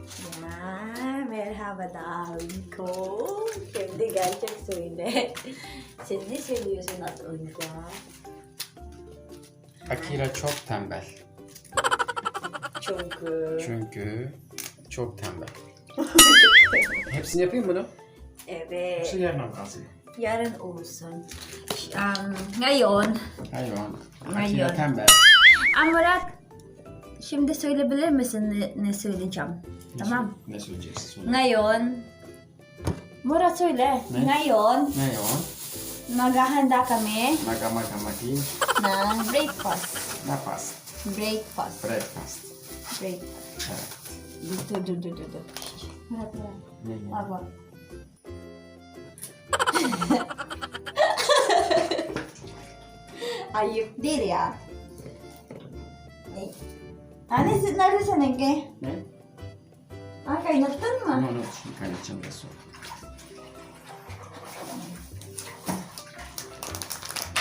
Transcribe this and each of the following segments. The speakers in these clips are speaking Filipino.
Ya, merhaba dağınıko. Şimdi gerçek söyle. Sen ne söylüyorsun az önce? Akira çok tembel. Çünkü çok tembel. Hepsini yapayım bunu. Evet. Hepsi yarın kalsın. Yarın olsun. Ngayon. Hayır. Ngayon. Akira tembel. Murat, şimdi söyleyebilir misin ne söyleyeceğim? Tamam. Ne söyleyeceksin? Söyle. Ngayon. Murat söyle. Ne? Ngayon, Ngayon, maghahanda kami magamagamatin ng breakfast. na pasta. Breakfast. Breakfast. Breakfast. Evet. Dito. Murat. Ngayon. Wag. Ayıp değil ya. Neredesin Ege? Ne? Kaynattın mı? No, şimdi kaynatacağım da sonra.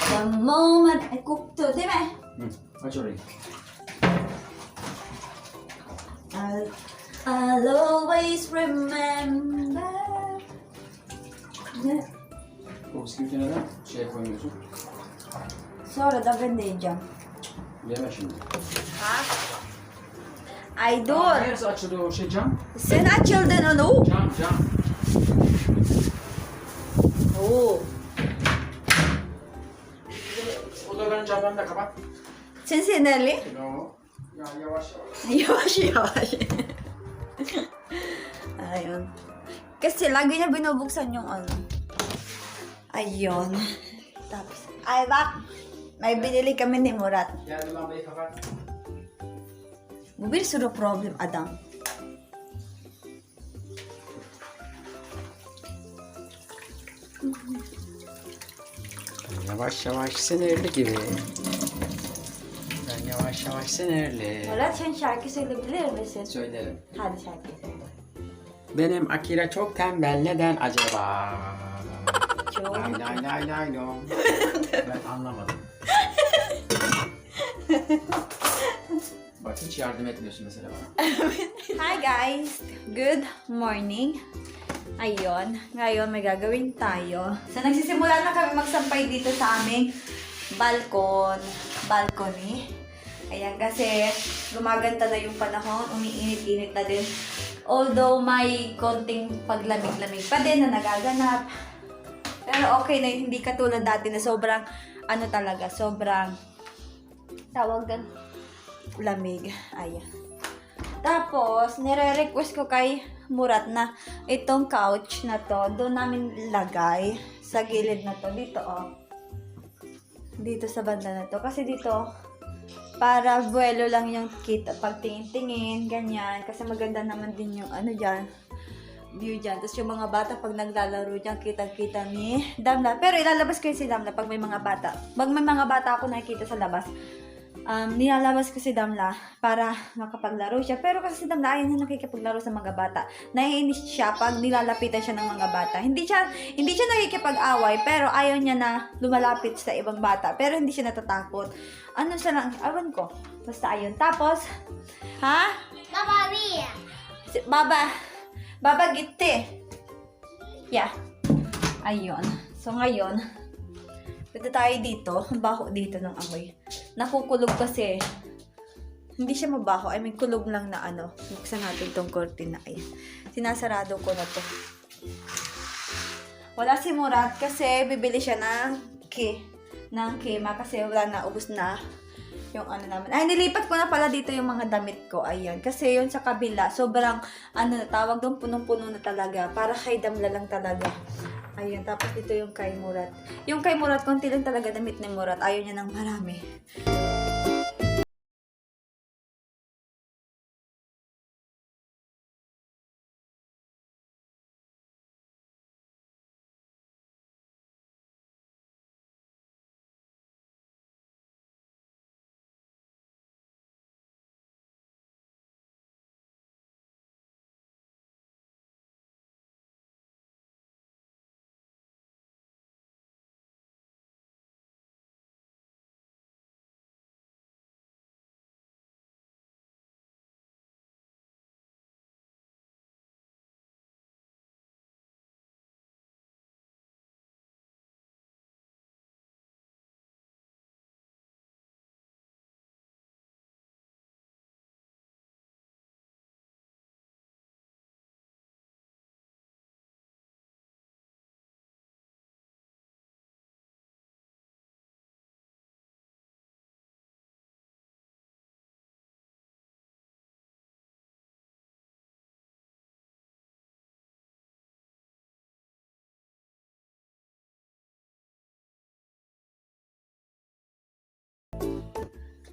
The moment I cook to, değil mi? Aç orayı. I'll always remember. Ne? O bisküviti neden koymuyorsun? Sonra da ben de yiyeceğim. Yeme şimdi. Ha? Ay dur. Neresi açılıyor o cam? Sen açıldın onu. Cam. Oo. Odaların camlarını da kapat. Sen sinirli? No. Ya yavaş. Yavaş. Ayun. Kasi lagi niya binubuksan yung ano. Ayun. Tapos, ay bak. May binili kami ni Murat. Gel lambayı kapat. Bu bir sürü problem adam. Yavaş sinirli gibi. Ben yavaş sinirli. Murat sen şarkı söyleyebilir misin? Söylerim. Hadi şarkı söyle. Benim Akira çok tembel. Neden acaba? Çok. Lay. Ben anlamadım. Bak hiç yardım etmiyorsun mesela bana. Hi guys! Good morning! Ayun, ngayon may gagawin tayo. So nagsisimula na kami magsampay dito sa aming balcony. Ayan, kasi gumaganda na yung panahon, umiinit-init na din. Although may konting paglamig-lamig pa din na nagaganap. Pero okay na yun, hindi katulad dati na sobrang, sobrang tawag doon, lamig. Ayan. Tapos, nire-request ko kay Murat na itong couch na to, doon namin lagay sa gilid na to. Dito, oh. Dito sa banda na to. Kasi dito, para buwelo lang yung kita. Pag tingin-tingin, ganyan. Kasi maganda naman din yung dyan, view dyan. Tapos yung mga bata, pag naglalaro dyan, kitang-kita ni Damla. Pero ilalabas ko si Damla pag may mga bata. Pag may mga bata ako nakikita sa labas, nilalabas ko si Damla para makapaglaro siya. Pero kasi si Damla ayaw na nakikipaglaro sa mga bata. Naiinis siya pag nilalapitan siya ng mga bata. Hindi siya nakikipag-away, pero ayaw niya na lumalapit sa ibang bata. Pero hindi siya natatakot. Ano siya lang, awan ko. Basta ayun. Tapos, ha? Baba Gitte. Yeah. Ayun. So ngayon, punta tayo dito. Ang baho dito ng amoy. Nakukulog kasi. Hindi siya mabaho. I mean, kulog lang na Buksan natin tong curtain na. Ayan. Sinasarado ko na to. Wala si Murat kasi bibili siya ng kema kasi wala na. Ubus na yung naman. Ay, nilipat ko na pala dito yung mga damit ko. Ayan. Kasi yun sa kabila, sobrang, tawag doon, punong-puno na talaga. Para kay Damla lang talaga. Ayun, tapos dito yung kay Murat. Yung kay Murat, konti lang talaga damit ni Murat. Ayaw niya ng marami.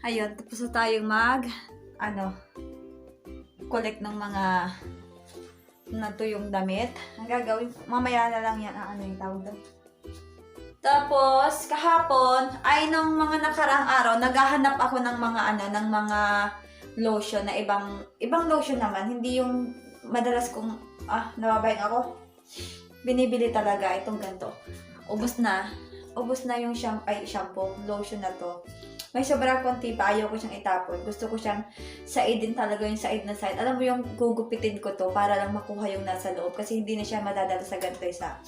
Ayun, tapos na tayong collect ng mga natuyong damit. Ang gagawin, mamaya na lang yan, yung tawag doon. Tapos, kahapon, ay nung mga nakaraang araw, naghahanap ako ng mga lotion na ibang lotion naman. Hindi yung madalas kong, nababahin ako. Binibili talaga itong ganito. Ubus na yung shampoo, lotion na to. May sobrang konti pa, ayaw ko siyang itapon. Gusto ko siyang saidin talaga, yung said na side. Alam mo yung gugupitin ko to para lang makuha yung nasa loob. Kasi hindi na siya madadala sa ganito isa.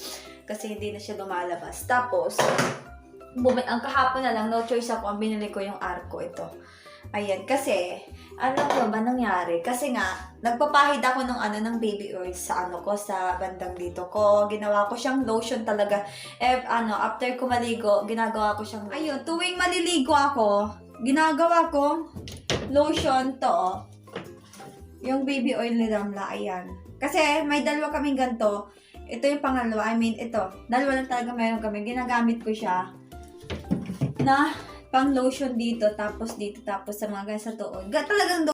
Kasi hindi na siya lumalabas. Tapos, ang kahapon na lang, no choice ako, ang binili ko yung Arco ito. Ayan, kasi, ano ba nangyari? Kasi nga, nagpapahid ako ng baby oil sa sa bandang dito ko. Ginawa ko siyang lotion talaga. After ko maligo, ginagawa ko siyang, ayun, tuwing maliligo ako, ginagawa ko lotion to, yung baby oil ni Ramla, ayan. Kasi, may dalawa kaming ganito. Ito yung pangalawa, ito. Dalawa lang talaga meron kami. Ginagamit ko siya na pang lotion dito, tapos sa mga ganyan sa tuon. Talagang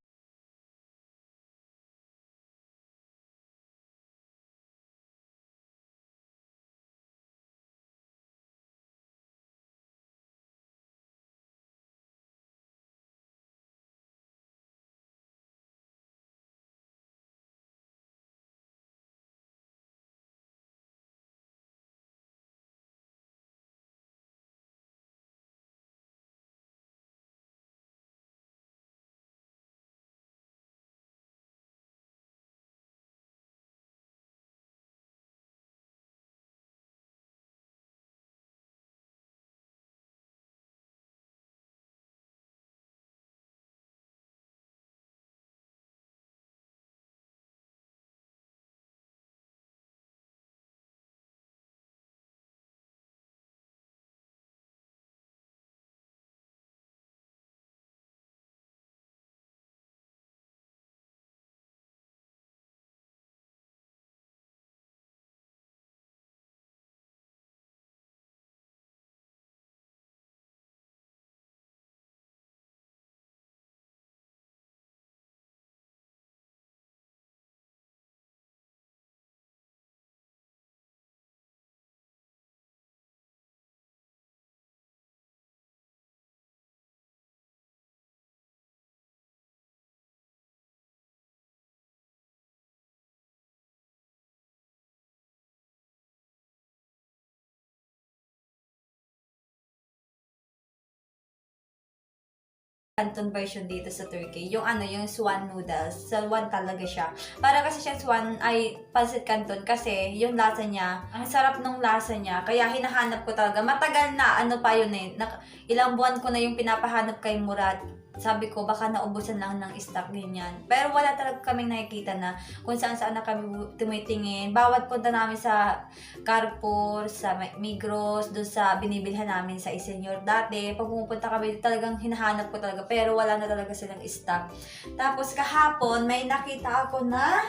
Canton version dito sa Turkey. Yung swan noodles. Swan talaga siya. Para kasi siya swan ay pancit canton kasi yung lasa niya, ang sarap ng lasa niya. Kaya hinahanap ko talaga. Matagal na, ilang buwan ko na yung pinapahanap kay Murat. Sabi ko, baka naubusan lang ng stock ganyan. Pero wala talaga kaming nakikita na kung saan na kami tumitingin. Bawat punta namin sa Carrefour, sa Migros, doon sa binibilhan namin sa Isenyor dati. Pag pumupunta kami, talagang hinahanap ko talaga. Pero wala na talaga silang stock. Tapos kahapon, may nakita ako na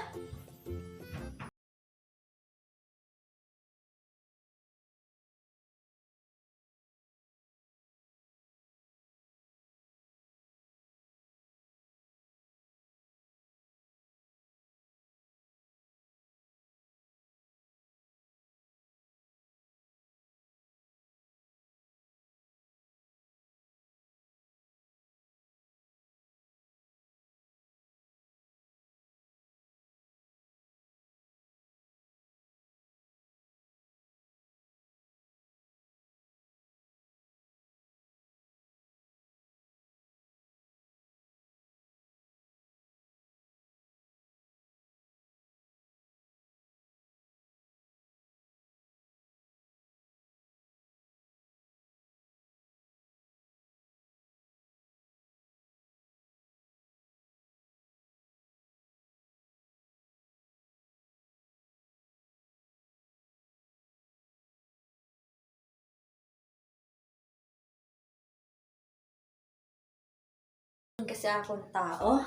kasi akong tao.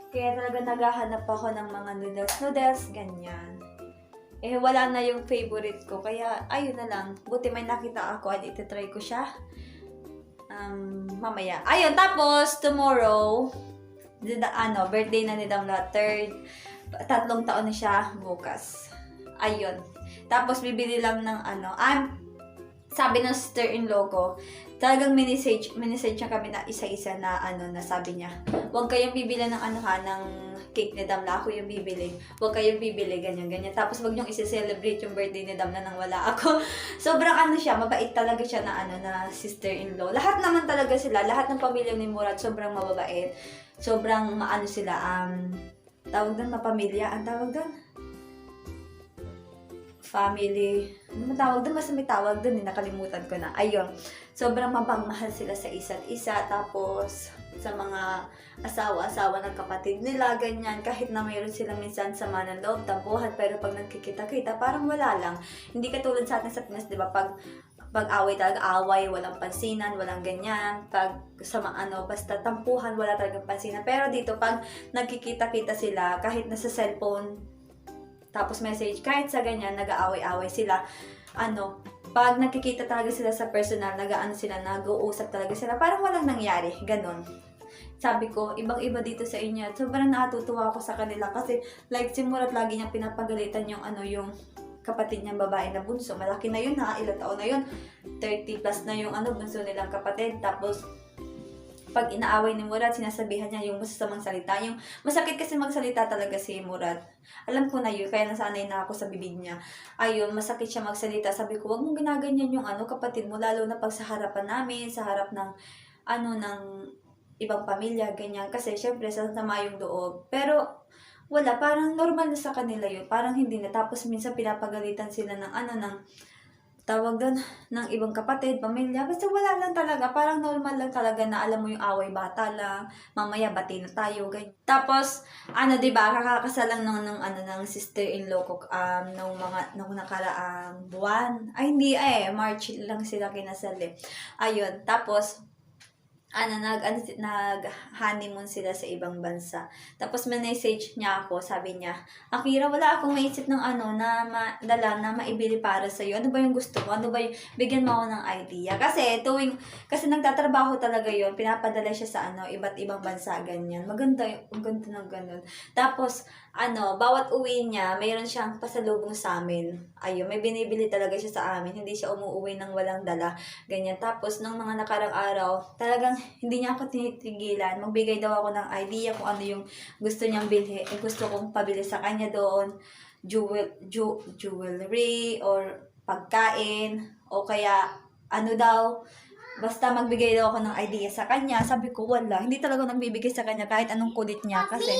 Kaya talaga naghahanap ako ng mga noodles, ganyan. Wala na yung favorite ko. Kaya, ayun na lang. Buti may nakita ako at itatry ko siya. Mamaya. Ayun, tapos tomorrow, birthday na ni Damla, 3rd. 3 taon na siya bukas. Ayun. Tapos bibili lang ng sabi ng sister-in-law ko, talagang minisage niya kami na isa-isa na na sabi niya, huwag kayong bibili ng ng cake ni Damla, ako yung bibili. Huwag kayong bibili, ganyan. Tapos wag niyong isi-celebrate yung birthday ni Damla nang wala ako. Sobrang siya, mabait talaga siya na sister-in-law. Lahat naman talaga sila, lahat ng pamilya ni Murad, sobrang mababait. Sobrang sila, tawag doon, mapamilya, ang tawag doon? Family. Ano tawag doon? Basta may tawag doon, nakalimutan ko na. Ayun. Sobrang mapagmahal sila sa isa't isa. Tapos, sa mga asawa ng kapatid nila, ganyan. Kahit na mayroon sila minsan sama ng loob, tampuhan, pero pag nagkikita-kita, parang wala lang. Hindi katulad sa atin sa Pinas, di ba? Pag-away talaga, away, walang pansinan, walang ganyan. Pag basta tampuhan, wala talagang pansinan. Pero dito, pag nagkikita-kita sila, kahit nasa cellphone, tapos message, kahit sa ganyan, nag-aaway-aaway sila. Pag nakikita talaga sila sa personal, nag-uusap talaga sila, parang walang nangyari, ganon. Sabi ko, ibang-iba dito sa inyo. Sobrang natutuwa ako sa kanila kasi like si Murat lagi niyang pinapagalitan yung kapatid niyang babae na bunso. Malaki na yun ilang taon na yun. 30 plus na yung bunso nilang kapatid. Tapos, pag inaaway ni Murad, sinasabihan niya yung masasamang salita. Yung masakit kasi magsalita talaga si Murad. Alam ko na yun, kaya nasanay na ako sa bibig niya. Ayun, masakit siya magsalita. Sabi ko, wag mong ginaganyan yung kapatid mo, lalo na pag sa harapan namin, sa harap ng ng ibang pamilya, ganyan. Kasi syempre, sasama yung loob. Pero, wala, parang normal na sa kanila yun. Parang hindi na. Tapos minsan pinapagalitan sila ng tawag doon, ng ibang kapatid, pamilya, basta wala lang talaga, parang normal lang talaga na alam mo yung away bata lang, mamaya bati na tayo, ganyan. Tapos, diba, kakakasal lang ng sister-in-law ko, nung nakaraang buwan, hindi March lang sila kinasal Ayun, tapos, nag-honeymoon sila sa ibang bansa. Tapos message niya ako, sabi niya, Akira, wala akong maisip ng na madala na maibili para sa'yo. Ano ba yung gusto mo? Ano ba yung, bigyan mo ako ng idea. Kasi nagtatrabaho talaga yon, pinapadala siya sa iba't ibang bansa, ganyan. Maganda yung, ganda ng ganun. Tapos, bawat uwi niya, mayroon siyang pasalubong sa amin. Ayun, may binibili talaga siya sa amin. Hindi siya umuwi ng walang dala. Ganyan. Tapos, nung mga nakarang araw, talagang hindi niya ako tinitigilan. Magbigay daw ako ng idea kung ano yung gusto niyang bilhin. Gusto kong pabili sa kanya doon. Jewelry or pagkain. O kaya, daw. Basta magbigay daw ako ng idea sa kanya. Sabi ko, wala. Hindi talaga ako nagbibigay sa kanya kahit anong kulit niya. Kasi,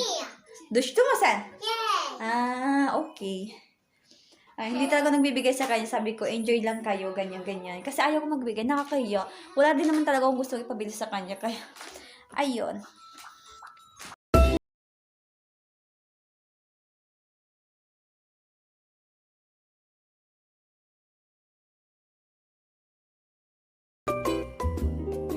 Dushto mo, San? Yes! Okay. Hindi talaga nagbibigay sa kanya. Sabi ko, enjoy lang kayo, ganyan. Kasi ayaw ko magbigay, nakakahiya. Wala din naman talaga akong gusto ipabili sa kanya. Kaya, ayun.